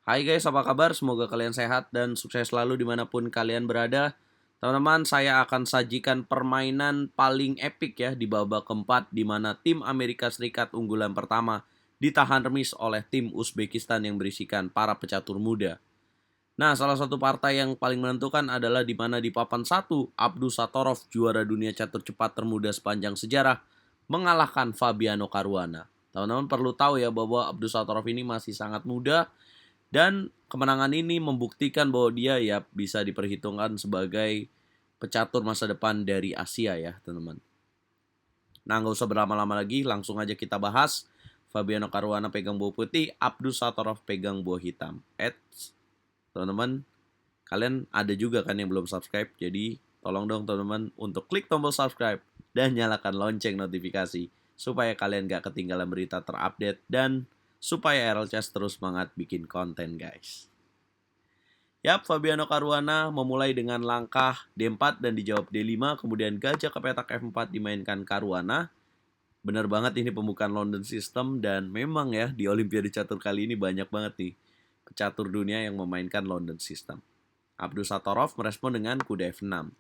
Hai guys, apa kabar? Semoga kalian sehat dan sukses selalu dimanapun kalian berada. Teman-teman, saya akan sajikan permainan paling epik ya di babak keempat di mana tim Amerika Serikat unggulan pertama ditahan remis oleh tim Uzbekistan yang berisikan para pecatur muda. Nah, salah satu partai yang paling menentukan adalah di mana di papan 1, Abdusattorov, juara dunia catur cepat termuda sepanjang sejarah, mengalahkan Fabiano Caruana. Teman-teman perlu tahu ya bahwa Abdusattorov ini masih sangat muda dan kemenangan ini membuktikan bahwa dia ya bisa diperhitungkan sebagai pecatur masa depan dari Asia ya teman-teman. Nah nggak usah berlama-lama lagi, langsung aja kita bahas. Fabiano Caruana pegang buah putih, Abdusattorov pegang buah hitam. Teman-teman, kalian ada juga kan yang belum subscribe, jadi tolong dong teman-teman untuk klik tombol subscribe dan nyalakan lonceng notifikasi supaya kalian gak ketinggalan berita terupdate dan supaya RLCS terus semangat bikin konten guys. Yap, Fabiano Caruana memulai dengan langkah D4 dan dijawab D5, kemudian gajah ke petak F4 dimainkan Caruana. Bener banget ini pembukaan London System dan memang ya di Olimpiade Catur kali ini banyak banget nih pecatur dunia yang memainkan London System. Abdusattorov merespon dengan kuda F6.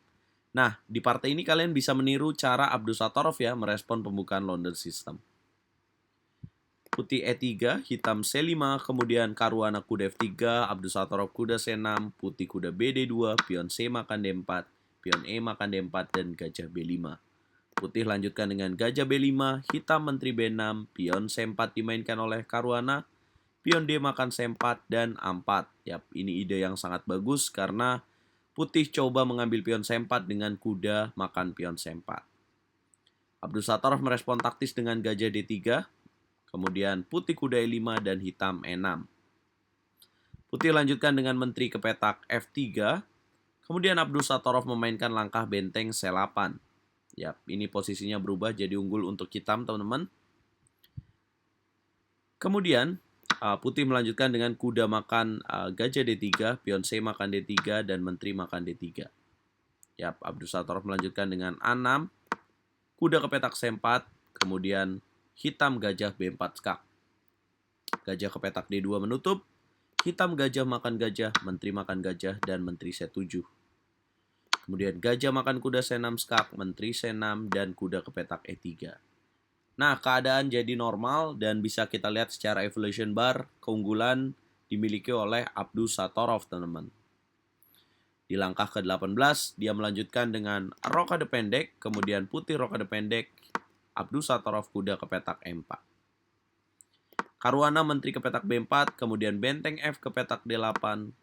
Nah, di partai ini kalian bisa meniru cara Abdusattorov ya merespon pembukaan London System. Putih E3, hitam C5, kemudian Caruana kuda F3, Abdusattorov kuda C6, putih kuda BD2, pion C makan D4, pion E makan D4, dan gajah B5. Putih lanjutkan dengan gajah B5, hitam menteri B6, pion C4 dimainkan oleh Caruana, pion D makan C4, dan A4. Yap, ini ide yang sangat bagus karena putih coba mengambil pion C4 dengan kuda makan pion C4. Abdusattorov merespon taktis dengan gajah D3, kemudian putih kuda E5 dan hitam E6. Putih lanjutkan dengan menteri ke petak F3. Kemudian Abdusattorov memainkan langkah benteng C8. Yap, ini posisinya berubah jadi unggul untuk hitam, teman-teman. Kemudian putih melanjutkan dengan kuda makan gajah D3, pion C makan D3, dan menteri makan D3. Yap, Abdusattorov melanjutkan dengan A6, kuda ke petak C4, kemudian hitam gajah B4 skak. Gajah ke petak D2 menutup, hitam gajah makan gajah, menteri makan gajah, dan menteri C7. Kemudian gajah makan kuda C6 skak, menteri C6, dan kuda ke petak E3. Nah, keadaan jadi normal dan bisa kita lihat secara evolution bar, keunggulan dimiliki oleh Abdusattorov, teman-teman. Di langkah ke-18, dia melanjutkan dengan rokade pendek, kemudian putih rokade pendek, Abdusattorov kuda ke petak E4. Caruana menteri ke petak B4, kemudian benteng F ke petak D8,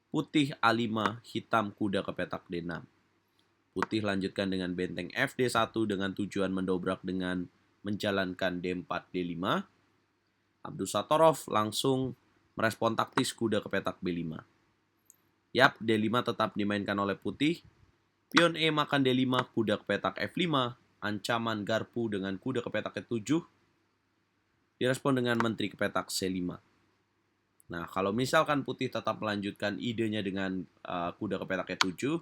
putih A5, hitam kuda ke petak D6. Putih lanjutkan dengan benteng F D1 dengan tujuan mendobrak dengan menjalankan D4 D5. Abdusattorov langsung merespon taktis kuda ke petak B5. Yap, D5 tetap dimainkan oleh putih. Pion E makan D5, kuda ke petak F5, ancaman garpu dengan kuda ke petak E7. Direspon dengan menteri ke petak C5. Nah, kalau misalkan putih tetap melanjutkan idenya dengan kuda ke petak E7,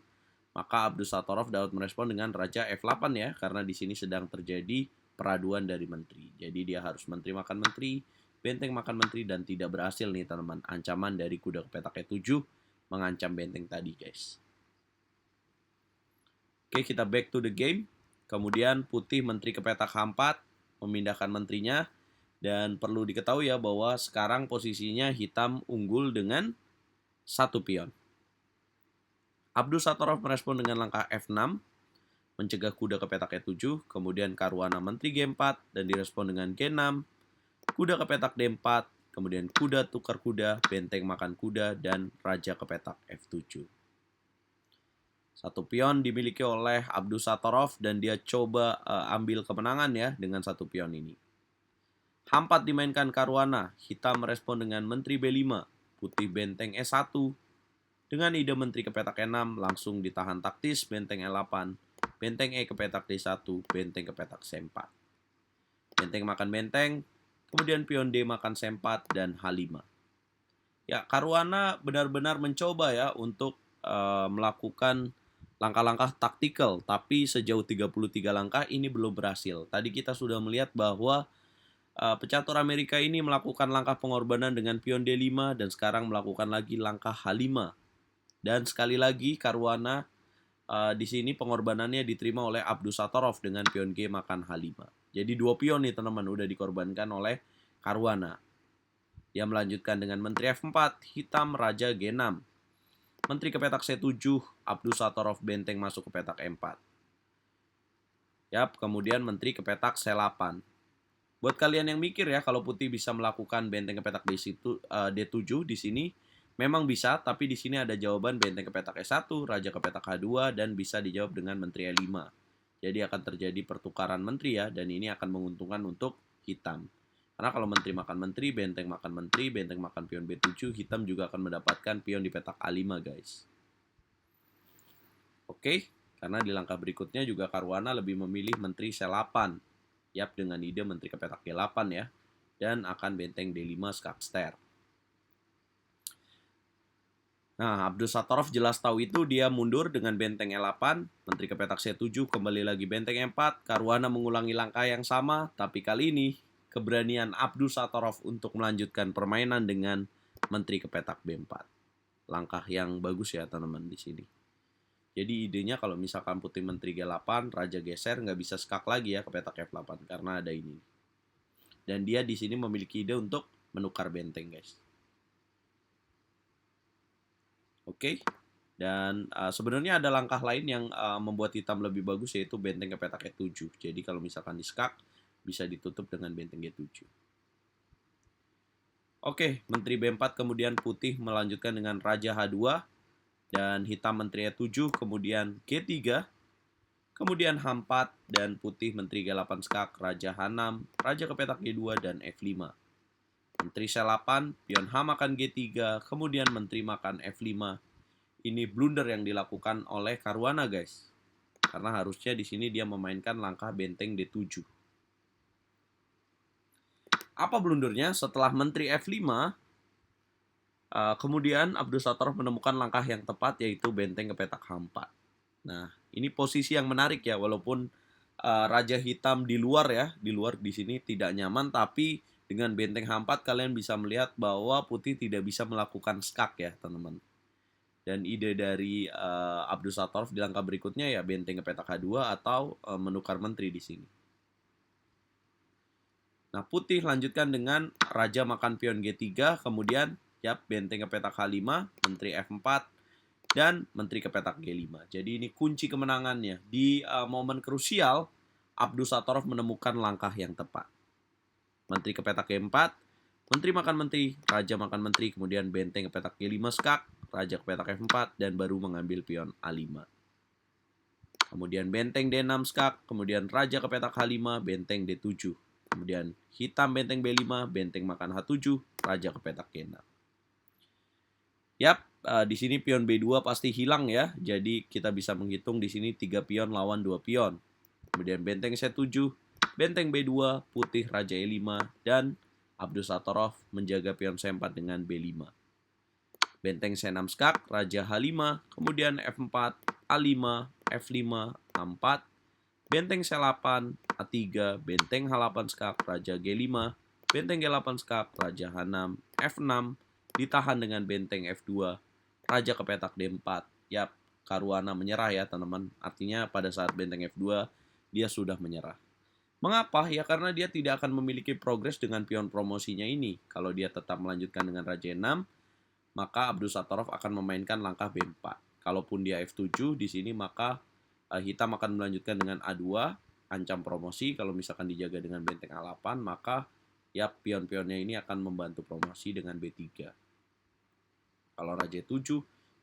maka Abdusattorov dapat merespon dengan raja F8 ya, karena di sini sedang terjadi peraduan dari menteri. Jadi dia harus menteri makan menteri, benteng makan menteri, dan tidak berhasil nih teman-teman. Ancaman dari kuda ke petak E7 mengancam benteng tadi guys. Oke, kita back to the game. Kemudian putih menteri ke petak H4, memindahkan menterinya. Dan perlu diketahui ya bahwa sekarang posisinya hitam unggul dengan satu pion. Abdusattorov merespon dengan langkah F6, mencegah kuda ke petak E7, kemudian Caruana menteri G4, dan direspon dengan G6, kuda ke petak D4, kemudian kuda tukar kuda, benteng makan kuda, dan raja ke petak F7. Satu pion dimiliki oleh Abdusattorov dan dia coba ambil kemenangan ya dengan satu pion ini. H4 dimainkan Caruana, hitam merespon dengan menteri B5, putih benteng E1. Dengan ide menteri ke petak E6, langsung ditahan taktis benteng E8, benteng E ke petak D1, benteng ke petak C4. Benteng makan benteng, kemudian pion D makan C4 dan H5. Ya, Caruana benar-benar mencoba ya untuk melakukan langkah-langkah taktikal, tapi sejauh 33 langkah ini belum berhasil. Tadi kita sudah melihat bahwa Pecatur Amerika ini melakukan langkah pengorbanan dengan pion D5 dan sekarang melakukan lagi langkah H5. Dan sekali lagi Caruana di sini pengorbanannya diterima oleh Abdusattorov dengan pion G makan H5. Jadi 2 pion nih teman-teman udah dikorbankan oleh Caruana. Dia melanjutkan dengan menteri F4, hitam raja G6. Menteri ke petak C7, Abdusattorov benteng masuk ke petak E4. Yap, kemudian menteri ke petak C8. Buat kalian yang mikir ya, kalau putih bisa melakukan benteng ke petak D7 di sini, memang bisa, tapi di sini ada jawaban benteng ke petak E1, raja ke petak H2, dan bisa dijawab dengan menteri E5. Jadi akan terjadi pertukaran menteri ya, dan ini akan menguntungkan untuk hitam. Karena kalau menteri makan menteri, benteng makan pion B7, hitam juga akan mendapatkan pion di petak A5 guys. Oke, karena di langkah berikutnya juga Caruana lebih memilih menteri C8. Yap, dengan ide menteri ke petak G8 ya. Dan akan benteng D5 skakster. Nah, Abdusattorov jelas tahu itu, dia mundur dengan benteng E8, menteri ke petak C7, kembali lagi benteng E4, Caruana mengulangi langkah yang sama, tapi kali ini keberanian Abdusattorov untuk melanjutkan permainan dengan menteri ke petak B4. Langkah yang bagus ya teman-teman di sini. Jadi idenya kalau misalkan putih menteri G8, raja geser, nggak bisa skak lagi ya ke petak F8 karena ada ini. Dan dia di sini memiliki ide untuk menukar benteng guys. Oke. Dan sebenarnya ada langkah lain yang membuat hitam lebih bagus, yaitu benteng ke petak E7. Jadi kalau misalkan di skak, bisa ditutup dengan benteng G7. Oke, menteri B4 kemudian putih melanjutkan dengan raja H2. Dan hitam menteri E7, kemudian G3, kemudian H4, dan putih menteri G8 skak, raja H6, raja ke petak G2, dan F5. Menteri C8, pion H makan G3, kemudian menteri makan F5. Ini blunder yang dilakukan oleh Caruana guys. Karena harusnya di sini dia memainkan langkah benteng D7. Apa blundernya? Setelah menteri F5, kemudian Abdusattorov menemukan langkah yang tepat, yaitu benteng ke petak H4. Nah, ini posisi yang menarik ya, walaupun raja hitam di luar ya, di luar di sini tidak nyaman, tapi dengan benteng H4 kalian bisa melihat bahwa putih tidak bisa melakukan skak ya, teman-teman. Dan ide dari Abdusattorov di langkah berikutnya ya benteng ke petak H2 atau menukar menteri di sini. Nah, putih lanjutkan dengan raja makan pion G3, kemudian benteng ke petak H5, menteri F4, dan menteri ke petak G5. Jadi ini kunci kemenangannya. Di momen krusial, Abdusattorov menemukan langkah yang tepat. Menteri ke petak G4, menteri makan menteri, raja makan menteri, kemudian benteng ke petak G5 skak, raja ke petak F4, dan baru mengambil pion A5. Kemudian benteng D6 skak, kemudian raja ke petak H5, benteng D7. Kemudian hitam benteng B5, benteng makan H7, raja ke petak G6. Yap, di sini pion B2 pasti hilang ya. Jadi kita bisa menghitung di sini 3 pion lawan 2 pion. Kemudian benteng C7, benteng B2, putih raja E5, dan Abdusattorov menjaga pion C4 dengan B5. Benteng C6 skak, raja H5, kemudian F4, A5, F5, A4, benteng C8, A3, benteng H8 skak, raja G5, benteng G8 skak, raja H6, F6, ditahan dengan benteng F2, raja ke petak D4. Yap, Caruana menyerah ya teman-teman. Artinya pada saat benteng F2, dia sudah menyerah. Mengapa? Ya karena dia tidak akan memiliki progres dengan pion promosinya ini. Kalau dia tetap melanjutkan dengan raja E6, maka Abdusattorov akan memainkan langkah B4. Kalaupun dia F7 di sini, maka hitam akan melanjutkan dengan A2, ancam promosi. Kalau misalkan dijaga dengan benteng A8, maka ya pion-pionnya ini akan membantu promosi dengan B3. Kalau raja 7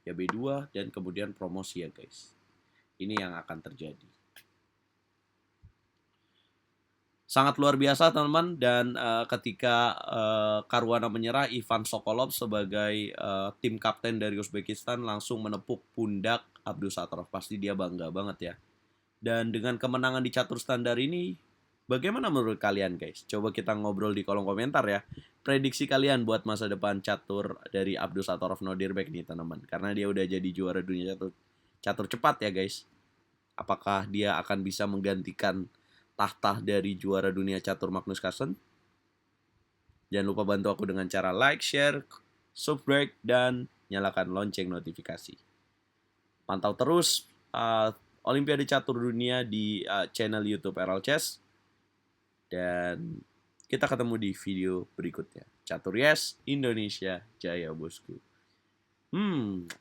ya B2 dan kemudian promosi ya guys. Ini yang akan terjadi. Sangat luar biasa teman-teman. Dan ketika Caruana menyerah, Ivan Sokolov sebagai tim kapten dari Uzbekistan langsung menepuk pundak Abdusattorov. Pasti dia bangga banget ya. Dan dengan kemenangan di catur standar ini, bagaimana menurut kalian guys? Coba kita ngobrol di kolom komentar ya. Prediksi kalian buat masa depan catur dari Abdusattorov Nodirbek nih teman-teman. Karena dia udah jadi juara dunia catur cepat ya guys. Apakah dia akan bisa menggantikan tahta dari juara dunia catur Magnus Carlsen? Jangan lupa bantu aku dengan cara like, share, subscribe, dan nyalakan lonceng notifikasi. Pantau terus Olimpiade Catur Dunia di channel YouTube RL Chess. Dan kita ketemu di video berikutnya. Catur Yes, Indonesia Jaya bosku.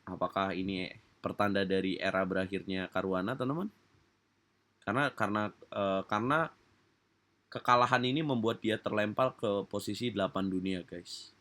Apakah ini pertanda dari era berakhirnya Caruana, teman-teman? Karena kekalahan ini membuat dia terlempar ke posisi 8 dunia, guys.